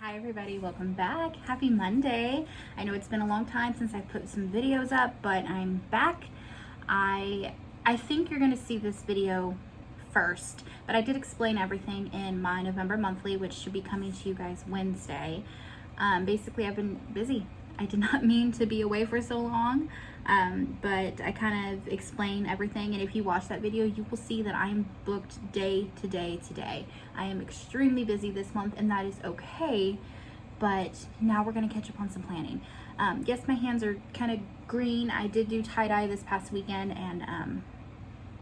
Hi everybody, welcome back. Happy Monday. I know it's been a long time since I put some videos up, but I'm back. I think you're gonna see this video first, but I did explain everything in my November monthly, which should be coming to you guys Wednesday. Basically, I've been busy. I did not mean to be away for so long, but I kind of explain everything, and if you watch that video, you will see that I am booked day to day today. I am extremely busy this month, and that is okay, but now we're going to catch up on some planning. Yes, my hands are kind of green. I did do tie-dye this past weekend, and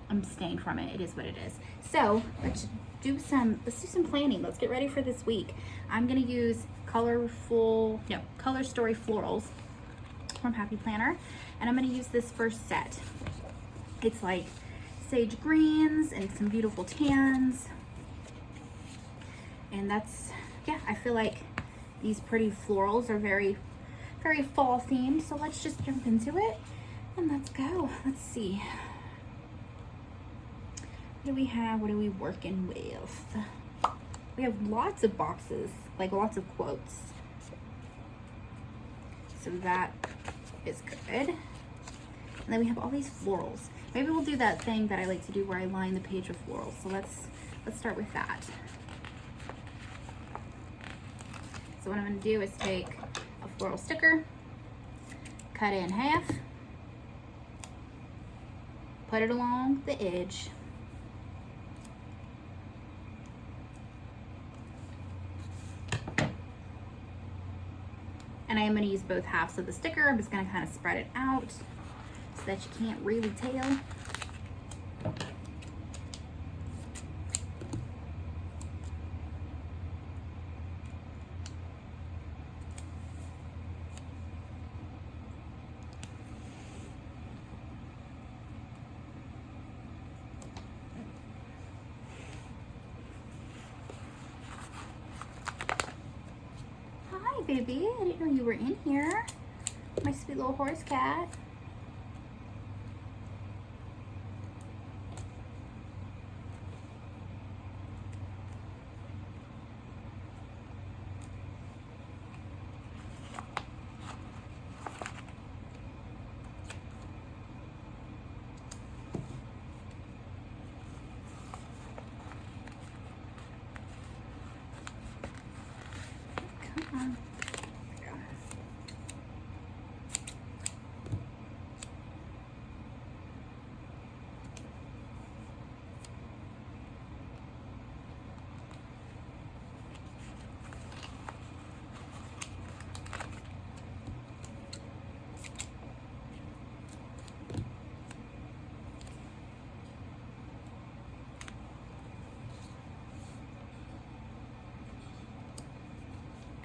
I'm stained from it. It is what it is. So let's do some planning. Let's get ready for this week. I'm gonna use Color Story Florals from Happy Planner, and I'm gonna use this first set. It's like sage greens and some beautiful tans, and that's, yeah, I feel like these pretty florals are very fall themed. So let's just jump into it and let's go. Let's see. What do we have? What are we working with? We have lots of boxes, like lots of quotes. So that is good. And then we have all these florals. Maybe we'll do that thing that I like to do where I line the page with florals. So let's start with that. So what I'm gonna do is take a floral sticker, cut it in half, put it along the edge. And I am going to use both halves of the sticker. I'm just going to kind of spread it out so that you can't really tell. Hi, baby. I didn't know you were in here. My sweet little horse cat. Come on. There we go.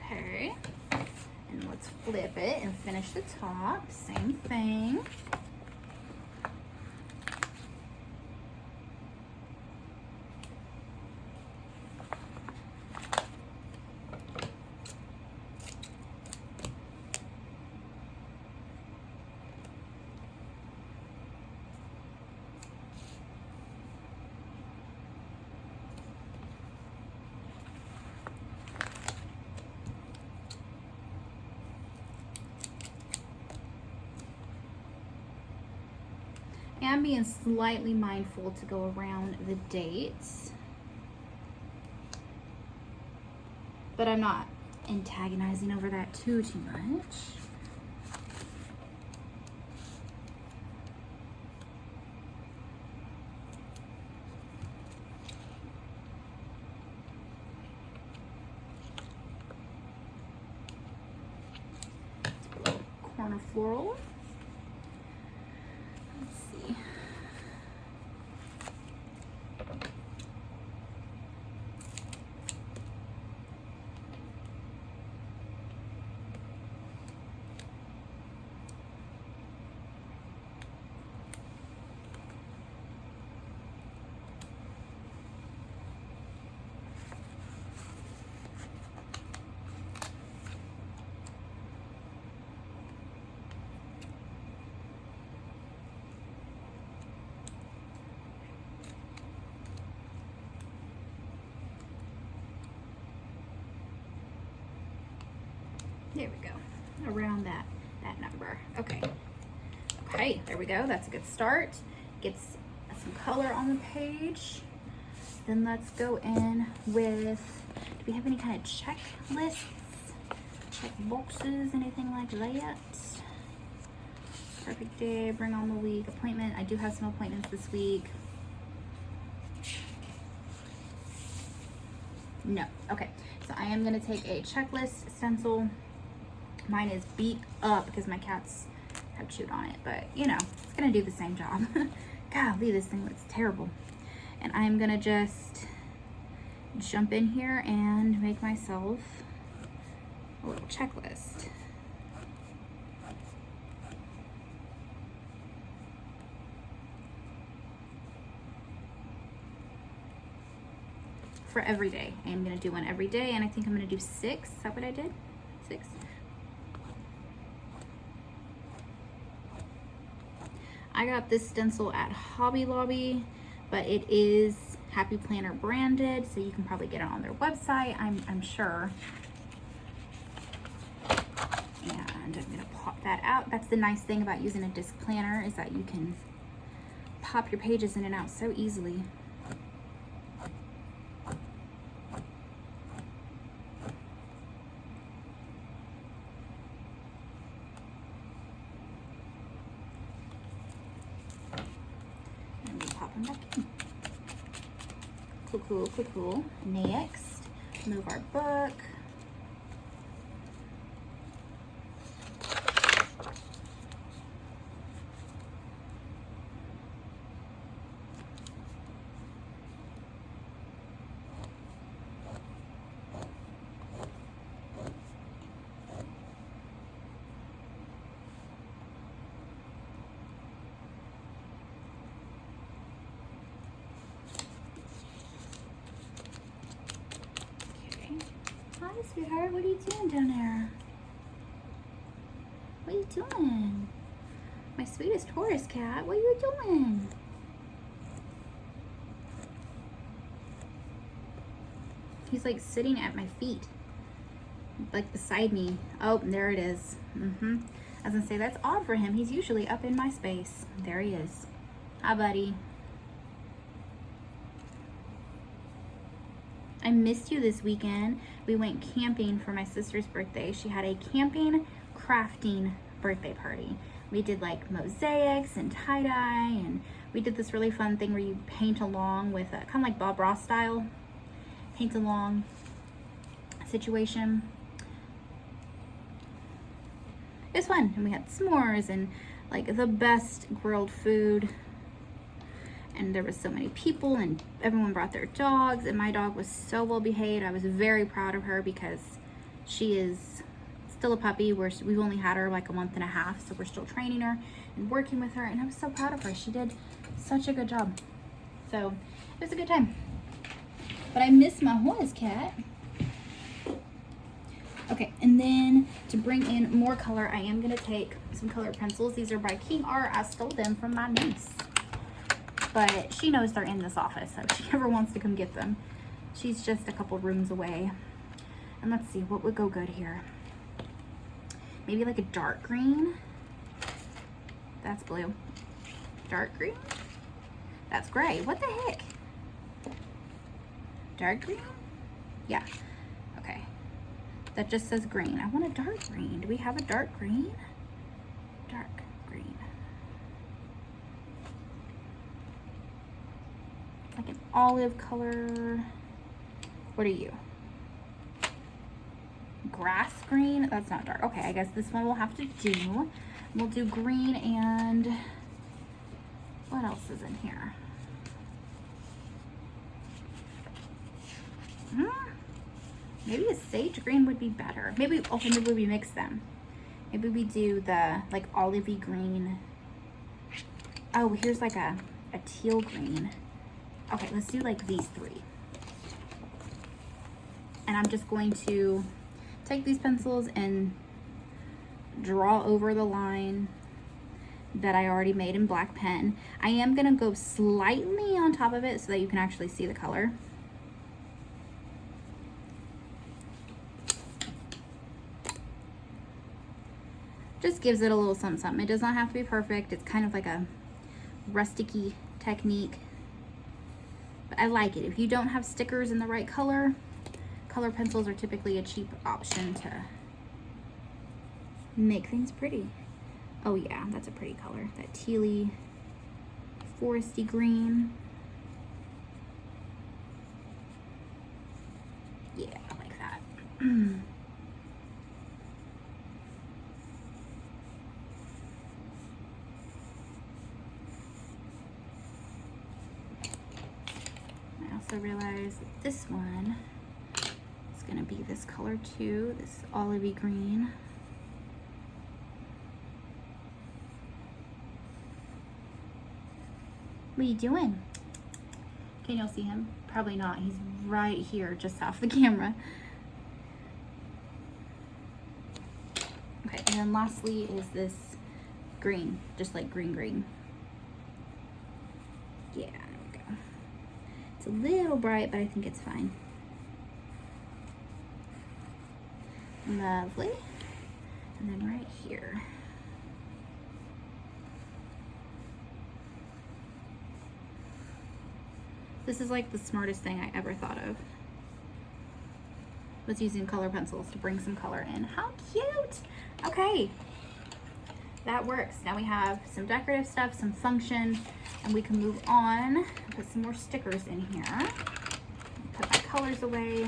Okay, and let's flip it and finish the top. Same thing. And being slightly mindful to go around the dates, but I'm not antagonizing over that too much. Corner floral. Let's see. There we go. Around that number. Okay. Okay, there we go. That's a good start. Gets some color on the page. Then let's go in with, do we have any kind of checklists? Check boxes, anything like that? Perfect day, bring on the week, appointment. I do have some appointments this week. No, okay. So I am gonna take a checklist stencil. Mine is beat up because my cats have chewed on it, but you know, it's gonna do the same job. Golly, this thing looks terrible. And I'm gonna just jump in here and make myself a little checklist. For every day. I am gonna do one every day, and I think I'm gonna do 6. Is that what I did? 6. I got this stencil at Hobby Lobby, but it is Happy Planner branded, so you can probably get it on their website, I'm sure. And I'm gonna pop that out. That's the nice thing about using a disc planner, is that you can pop your pages in and out so easily. Cool. Next, move our book. Hi, sweetheart. What are you doing down there? What are you doing? My sweetest Taurus cat. What are you doing? He's like sitting at my feet, like beside me. Oh, there it is. I was gonna say, that's odd for him. He's usually up in my space. There he is. Hi, buddy. I missed you this weekend. We went camping for my sister's birthday. She had a camping crafting birthday party. We did like mosaics and tie-dye, and we did this really fun thing where you paint along with a kind of like Bob Ross style paint along situation. It was fun, and we had s'mores and like the best grilled food. And there was so many people, and everyone brought their dogs, and my dog was so well behaved. I was very proud of her because she is still a puppy. We've only had her like a month and a half, so we're still training her and working with her, and I was so proud of her. She did such a good job. So it was a good time. But I miss my Horace cat. Okay, and then to bring in more color, I am gonna take some colored pencils. These are by King Art. I stole them from my niece, but she knows they're in this office, so if she ever wants to come get them. She's just a couple rooms away. And let's see, what would go good here? Maybe like a dark green. That's blue. Dark green? That's gray. What the heck? Dark green? Yeah. Okay. That just says green. I want a dark green. Do we have a dark green? Dark green. Like an olive color. What are you? Grass green? That's not dark. Okay, I guess this one we'll have to do. We'll do green, and what else is in here? Maybe a sage green would be better. Maybe, okay, maybe we mix them. Maybe we do the like olivey green. Oh, here's like a teal green. Okay, let's do like these three. And I'm just going to take these pencils and draw over the line that I already made in black pen. I am gonna go slightly on top of it so that you can actually see the color. Just gives it a little something, something. It does not have to be perfect. It's kind of like a rusticy technique, but I like it. If you don't have stickers in the right color, color pencils are typically a cheap option to make things pretty. Oh yeah, that's a pretty color. That tealy, foresty green. Yeah, I like that. I also realized that this one is gonna be this color too, this olivey green. What are you doing? Can y'all see him? Probably not. He's right here, just off the camera. Okay, and then lastly is this green, just like green. Yeah, there we go. It's a little bright, but I think it's fine. Lovely. And then right here. This is like the smartest thing I ever thought of, was using color pencils to bring some color in. How cute! Okay, that works. Now we have some decorative stuff, some function, and we can move on and put some more stickers in here. Put my colors away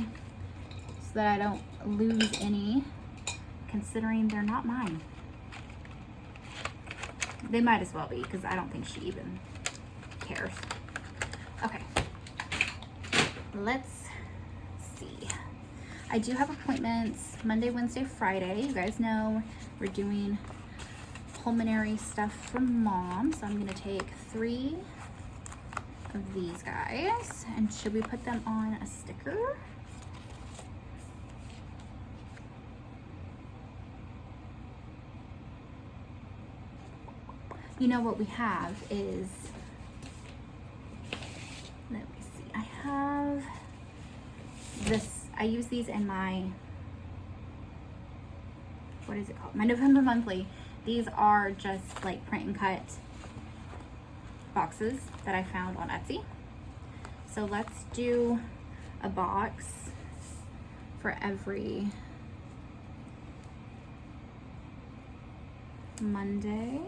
so that I don't lose any, considering they're not mine. They might as well be, because I don't think she even cares. Okay. Let's see. I do have appointments Monday, Wednesday, Friday. You guys know we're doing pulmonary stuff for Mom. So I'm gonna take 3 of these guys. And should we put them on a sticker? You know what we have is, let me see, I have this, I use these in my, what is it called? My November monthly. These are just like print and cut boxes that I found on Etsy. So let's do a box for every Monday.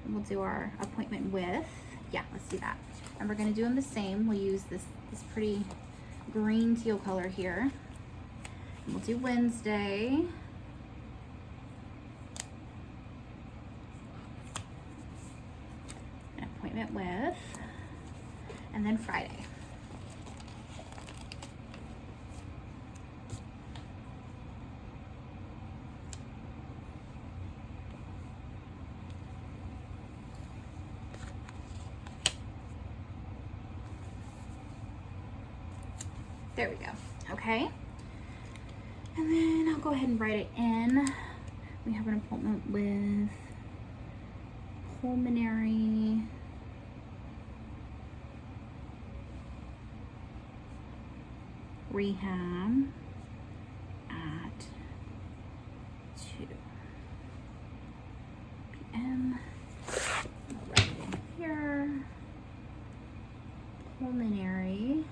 And we'll do our appointment with, yeah, let's do that. And we're gonna do them the same. We'll use this pretty green teal color here. And we'll do Wednesday. An appointment with, and then Friday. There we go. Okay. And then I'll go ahead and write it in. We have an appointment with pulmonary rehab at 2 p.m. I'll write it in here. Pulmonary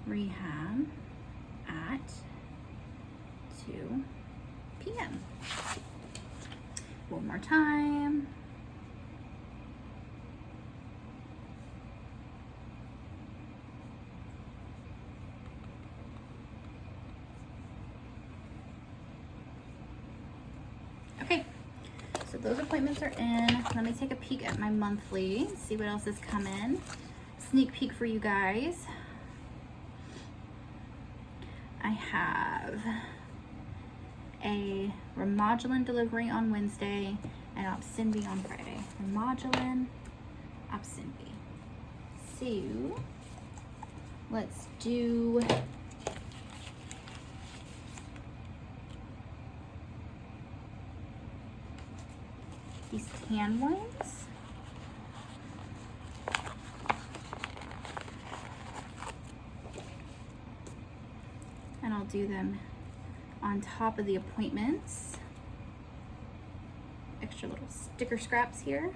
rehab at 2 p.m. One more time. Okay, so those appointments are in. Let me take a peek at my monthly, see what else is coming. Sneak peek for you guys. I have a Remodulin delivery on Wednesday and Opsynvi on Friday. Remodulin, Opsynvi. So let's do these tan ones. And I'll do them on top of the appointments. extra little sticker scraps here.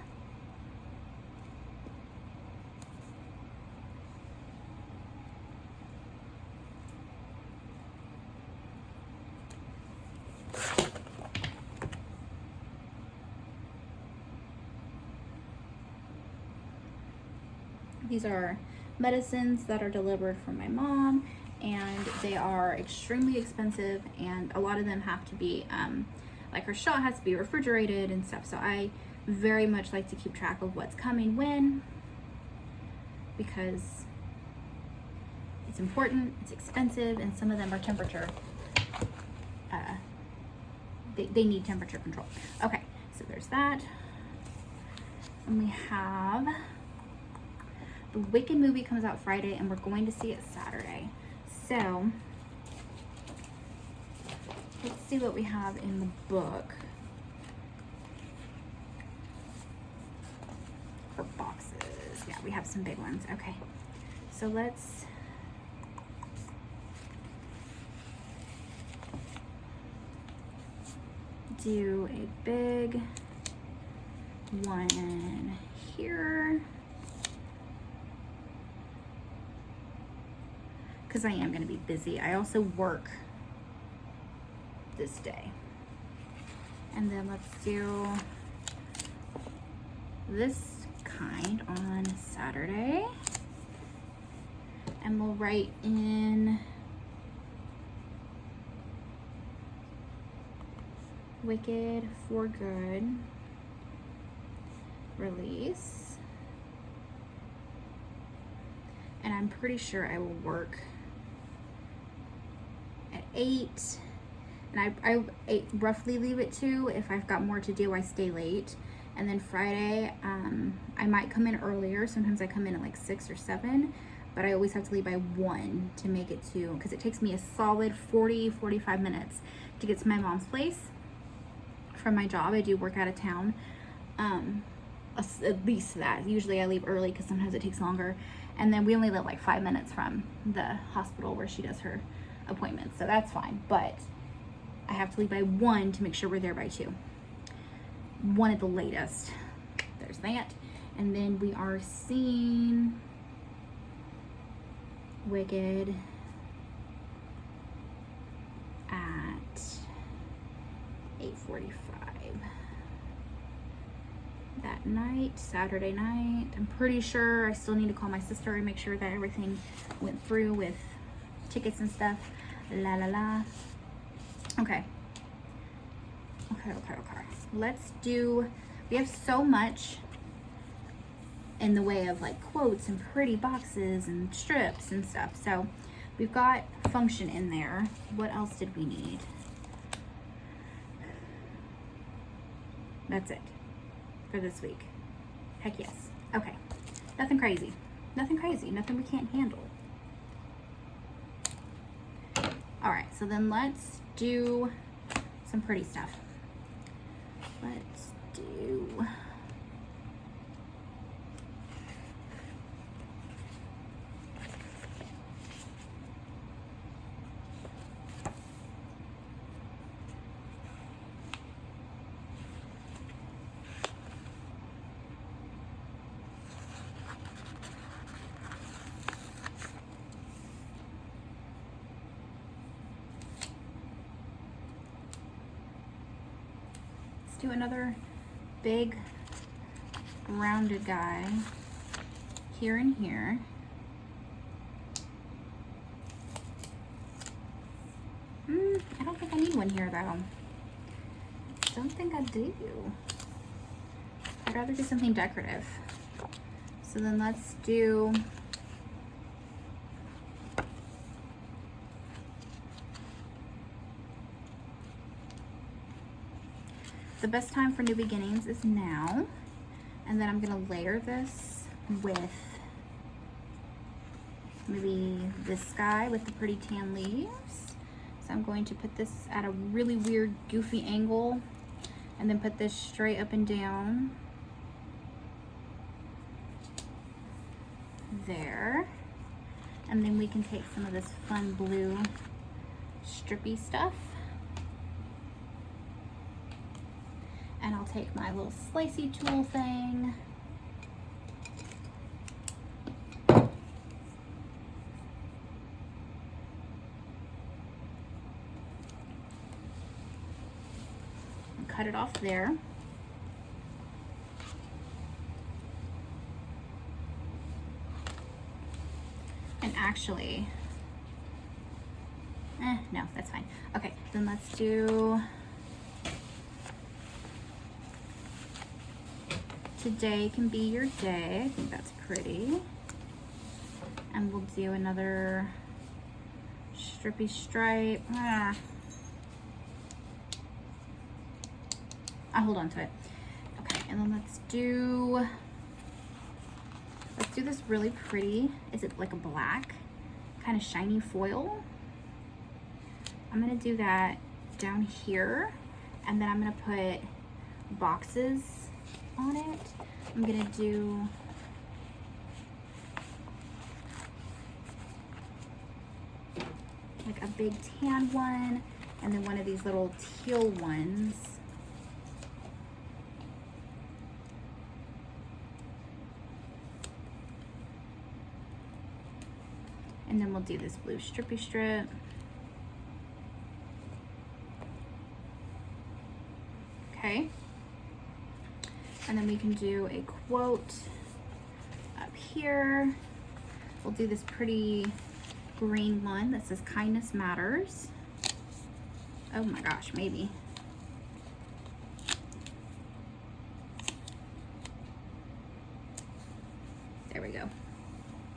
These are medicines that are delivered from my mom, and they are extremely expensive, and a lot of them have to be, like her shot has to be refrigerated and stuff. So I very much like to keep track of what's coming when, because it's important, it's expensive, and some of them are temperature. They need temperature control. Okay, so there's that. And we have the Wicked movie comes out Friday, and we're going to see it Saturday. So let's see what we have in the book for boxes. Yeah, we have some big ones. Okay, so let's do a big one here, because I am going to be busy. I also work this day. And then let's do this kind on Saturday. And we'll write in Wicked for Good release. And I'm pretty sure I will work at 8, and I roughly leave at 2. If I've got more to do, I stay late. And then Friday, I might come in earlier. Sometimes I come in at like 6 or 7, but I always have to leave by 1 to make it to, because it takes me a solid 40-45 minutes to get to my mom's place from my job. I do work out of town, at least that. Usually I leave early because sometimes it takes longer. And then we only live like 5 minutes from the hospital where she does her appointments, so that's fine. But I have to leave by 1 to make sure we're there by 2. 1 at the latest. There's that. And then we are seeing Wicked at 8:45 that night, Saturday night. I'm pretty sure I still need to call my sister and make sure that everything went through with tickets and stuff. La la la. Okay. Let's do, we have so much in the way of like quotes and pretty boxes and strips and stuff. So we've got function in there. What else did we need? That's it for this week. Heck yes. Okay. Nothing crazy. Nothing crazy. Nothing we can't handle. All right, so then let's do some pretty stuff. Let's do another big rounded guy here and here. I don't think I need one here though. Don't think I do. I'd rather do something decorative. So then let's do the best time for new beginnings is now. And then I'm gonna layer this with maybe this guy with the pretty tan leaves. So I'm going to put this at a really weird, goofy angle, and then put this straight up and down there. And then we can take some of this fun blue strippy stuff And I'll take my little slicey tool thing. And cut it off there. And actually, no, that's fine. Okay, then let's do Today Can Be Your Day. I think that's pretty. And we'll do another strippy stripe. I'll hold on to it. Okay, and then let's do this really pretty. Is it like a black kind of shiny foil? I'm gonna do that down here, and then I'm gonna put boxes on it. I'm gonna do like a big tan one, and then one of these little teal ones. And then we'll do this blue strippy strip. Okay. And then we can do a quote up here. We'll do this pretty green one that says kindness matters. Oh my gosh, maybe. There we go.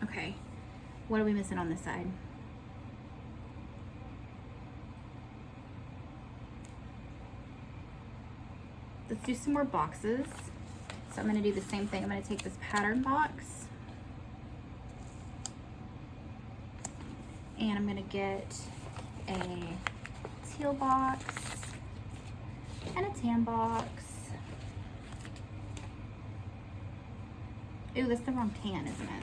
Okay. What are we missing on this side? Let's do some more boxes. So I'm going to do the same thing. I'm going to take this pattern box and I'm going to get a teal box and a tan box. Ooh, that's the wrong tan, isn't it?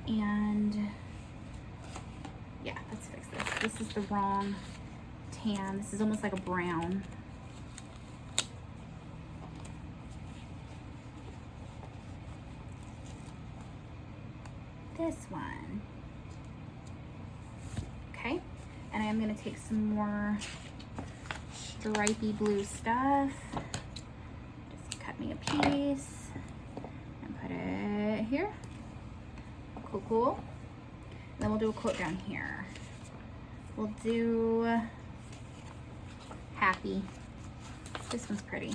And yeah, let's fix this. This is the wrong tan. This is almost like a brown. This one. Okay, and I am going to take some more stripy blue stuff. Just cut me a piece and put it here. Cool, cool. And then we'll do a quote down here. We'll do happy. This one's pretty.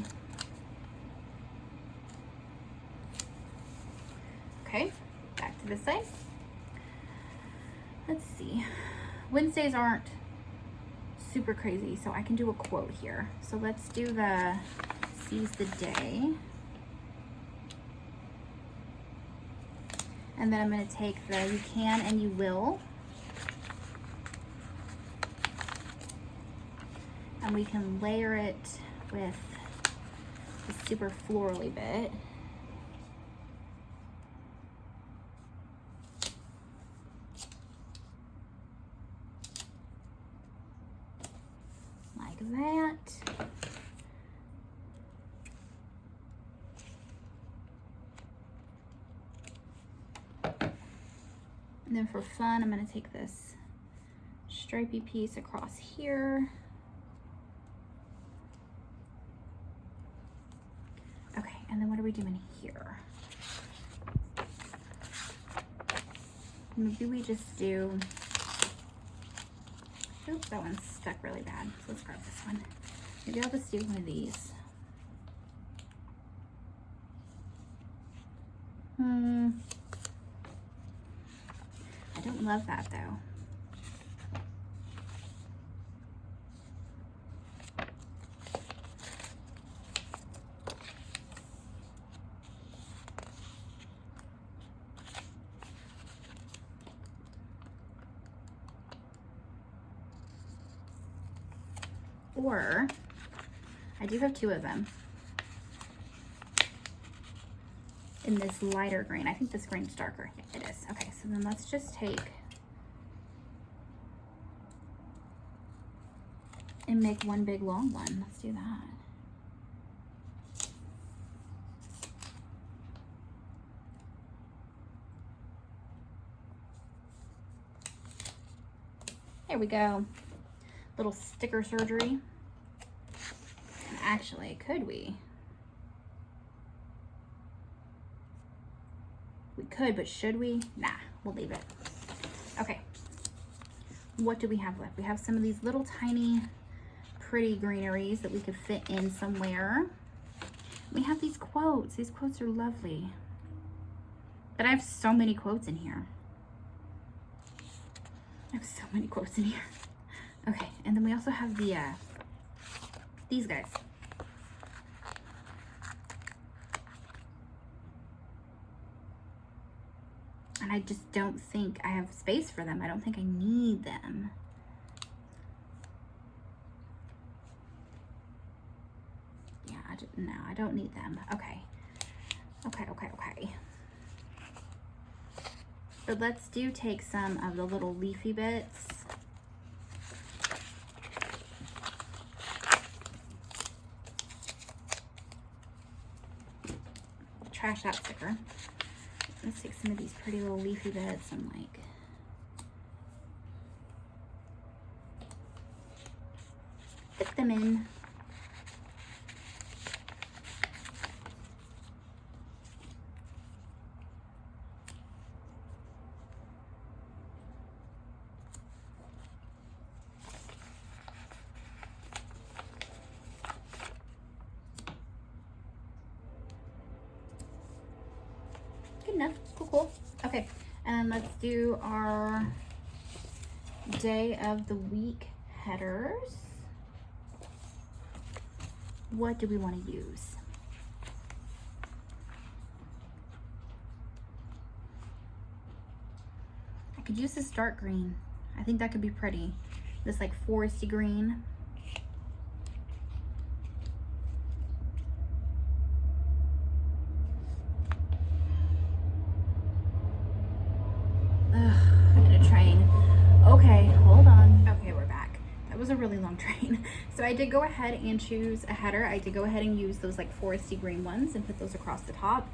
Okay, back to this side. Let's see. Wednesdays aren't super crazy, so I can do a quote here. So let's do the seize the day. And then I'm going to take the you can and you will. And we can layer it with the super florally bit. Like that. And then for fun, I'm going to take this stripy piece across here. Okay, and then what are we doing here? Maybe we just do, oops, that one's stuck really bad. So let's grab this one. Maybe I'll just do one of these. I don't love that though. Or I do have two of them. in this lighter green. I think this green's darker. Yeah, it is. Okay, so then let's just take and make one big long one. Let's do that. There we go. Little sticker surgery. And actually, could we? We could, but should we? Nah, we'll leave it. Okay. What do we have left? We have some of these little tiny pretty greeneries that we could fit in somewhere. We have these quotes. These quotes are lovely. But I have so many quotes in here. I have so many quotes in here. Okay, and then we also have the these guys. And I just don't think I have space for them. I don't think I need them. Yeah, no, I don't need them. Okay. Okay. But let's take some of the little leafy bits. Trash that sticker. Let's take some of these pretty little leafy bits and like fit them in. Good enough. Cool. Okay, and let's do our day of the week headers. What do we want to use? I could use this dark green. I think that could be pretty. This like foresty green. Okay, hold on. Okay, we're back. That was a really long train. So I did go ahead and choose a header. I did go ahead and use those like foresty green ones and put those across the top.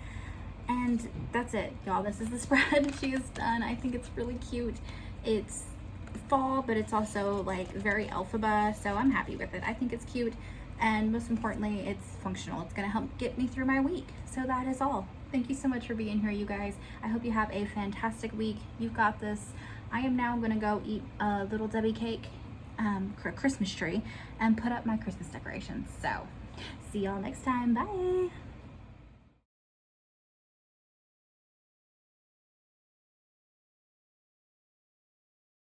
And that's it, y'all. This is the spread she is done. I think it's really cute. It's fall, but it's also like very alphaba, so I'm happy with it. I think it's cute, and most importantly, it's functional. It's gonna help get me through my week. So that is all. Thank you so much for being here, you guys. I hope you have a fantastic week. You've got this. I am now gonna go eat a Little Debbie cake, Christmas tree, and put up my Christmas decorations. So see y'all next time. Bye.